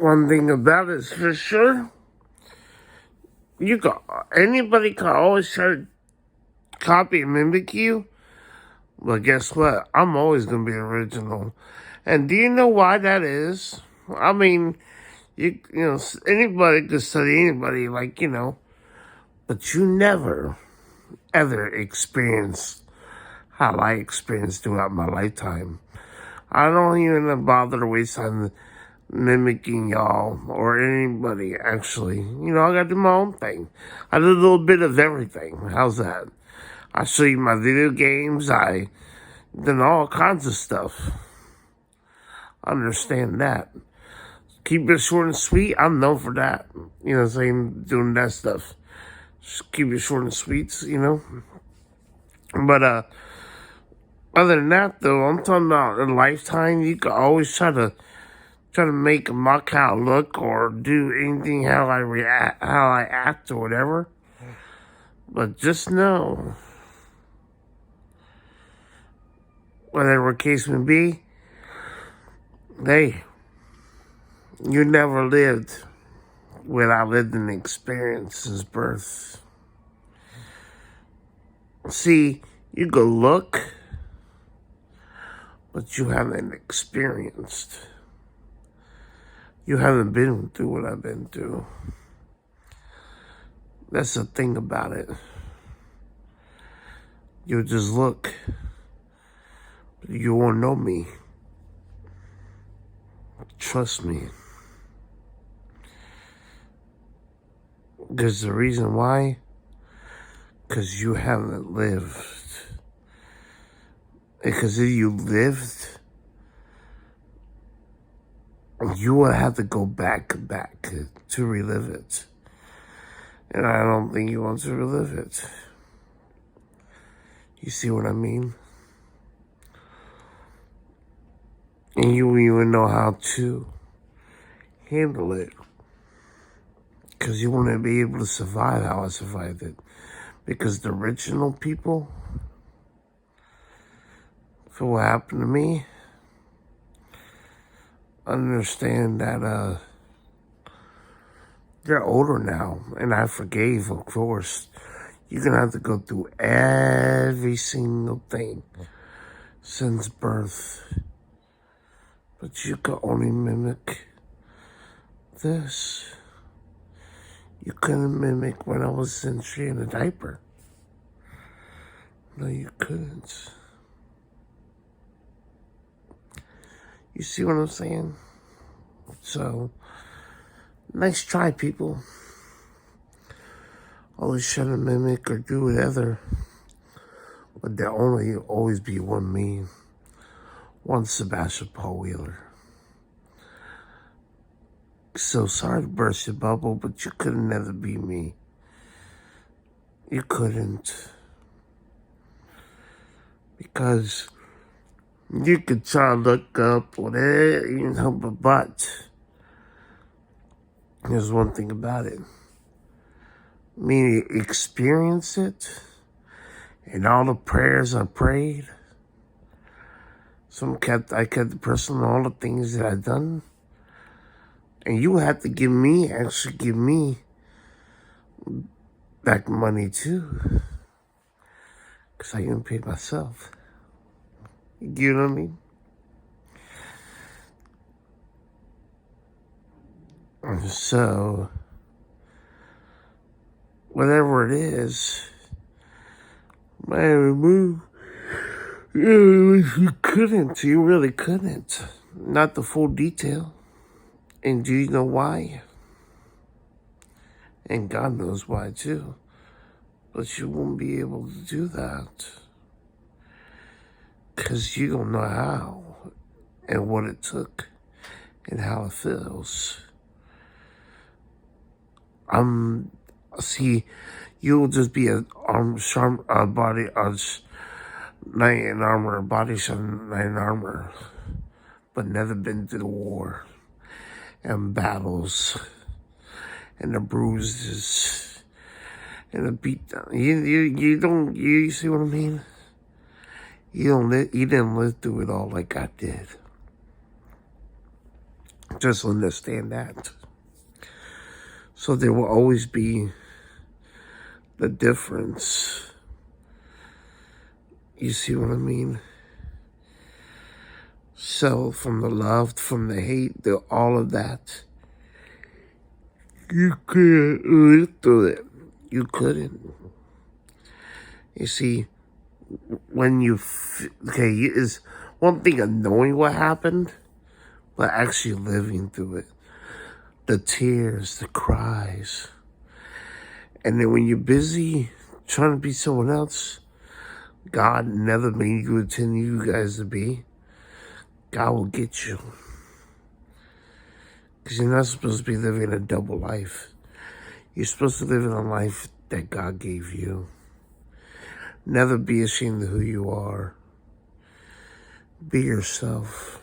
one thing about it is for sure, anybody can always try to copy and mimic you, but guess what? I'm always gonna be original. And do you know why that is? I mean, anybody could study anybody, but you never ever experience how I experienced throughout my lifetime. I don't even bother to waste time mimicking y'all or anybody, actually. I got to do my own thing. I do a little bit of everything. How's that? I show you my video games. I done all kinds of stuff. Understand that. Keep it short and sweet. I'm known for that. You know what I'm saying? Doing that stuff. Just keep it short and sweet, But, other than that, though, I'm talking about a lifetime. You can always try to make a mock how I look or do anything how I react, how I act or whatever. But just know, whatever case may be, hey, you never lived without living an experience since birth. See, you go look, but you haven't experienced. You haven't been through what I've been through. That's the thing about it. You just look, but you won't know me. Trust me. Because the reason why, because you haven't lived. Because if you lived, you will have to go back to relive it. And I don't think you want to relive it. You see what I mean? And you won't even know how to handle it. Because you won't be able to survive how I survived it. Because the original people, for what happened to me, understand that they're older now, and I forgave, of course. You're gonna have to go through every single thing since birth, but you can only mimic this. You couldn't mimic when I was essentially in a diaper. No, you couldn't. You see what I'm saying? So, nice try, people. Always try to mimic or do whatever. But there'll only always be one me. One Sebastian Paul Wheeler. So sorry to burst your bubble, but you could never be me. You couldn't. Because you could try to look up whatever, but there's one thing about it. Me experience it, and all the prayers I prayed, I kept the person, all the things that I've done, and you have to give me back money too, because I even paid myself. You know what I mean? And so, whatever it is, man, you couldn't. You really couldn't. Not the full detail. And do you know why? And God knows why too. But you won't be able to do that. Because you don't know how and what it took and how it feels. See, you'll just be a body, knight in armor, body knight in armor, but never been to the war and battles and the bruises and the beatdown. You see what I mean? You didn't live through it all like I did. Just understand that. So there will always be the difference. You see what I mean? So from the love, from the hate, all of that, you couldn't live through it. You couldn't. You see, when it's one thing of knowing what happened, but actually living through it. The tears, the cries. And then when you're busy trying to be someone else, God never made you intend you guys to be. God will get you. Because you're not supposed to be living a double life. You're supposed to live in a life that God gave you. Never be ashamed of who you are. Be yourself.